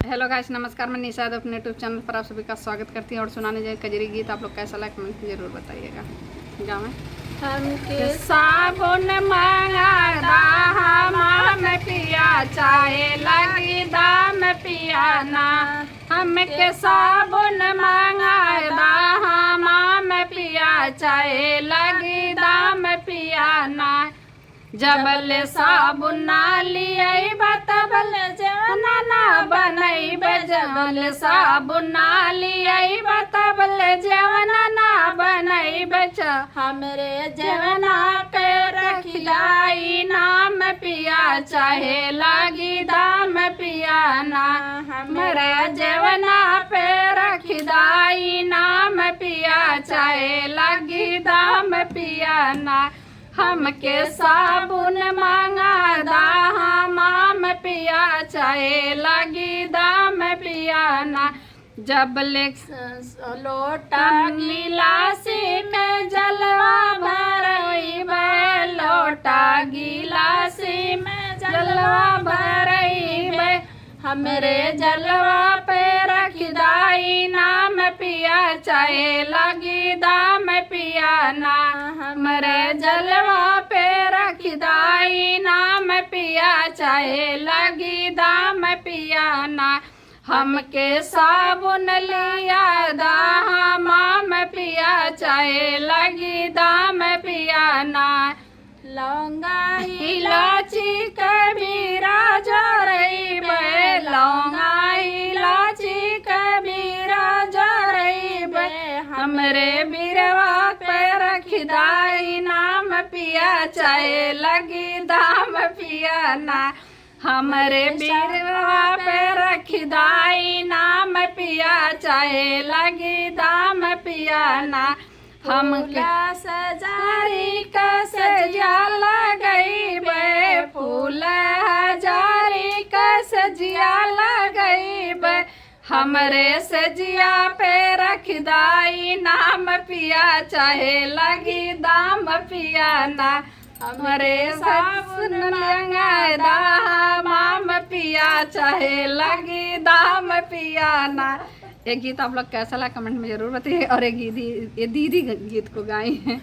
Hello guys, नमस्कार। मैं निशाद अपने यूट्यूब चैनल पर आप सभी का स्वागत करती हूँ और सुनाने जाए कजरी गीत। आप लोग कैसा लगा कमेंट में जरूर बताइएगा। गाँव में हमके साबुन मंगादा हम पिया चाहे लगी दाम पियाना। हमके साबुन मंगादा हम पिया चाहे लगी दाम पियाना। जबल साबुन ना लियाई तबल जवना ना बनैब। जबल साबुन ना लियाई तबल जवना ना बनैब। हमरे जवना पे रखियाई नाम पिया चाहे लगी दाम पियाना। हमरे जवना पे रखिदाई नाम पिया चाहे लगी दाम पियाना। हमके साबुन मंगादा हम पिया चाहे लगी दाम पियाना। जब लोटा गिलासी में जलवा भरइब। लोटा गिलासी में जलवा भरइब। हमरे जलवा पे रखदाई नाम पिया चाहे लगी दाम पियाना। हमरे जलवा पे रखदाई नाम पिया चाहे लगी दाम पियाना। हमके साबुन लिया दा हम पिया चाहे लगी दाम पियाना। लौंगा इलाची कबीरा जरइब। लौंगा इलाची कबीरा जरइब। हमरे बिरवा पे रखदाई नाम पिया चाहे लगी दाम पियाना। हमरे बिरवा पे रखदाई नाम पिया चाहे लगी दाम पियाना। हम सजारी का सजा लगइब। फूल हजारी का सजिया लगइब। हमरे सजिया पे रखदाई नाम पिया चाहे लगी दाम पियाना। हमरे साबुन मंगादा हम पिया चाहे लगी दाम पियाना। एक गीत आप लोग कैसा लगा कमेंट में जरूर बताइए। और एक ये दीदी गीत को गाई है।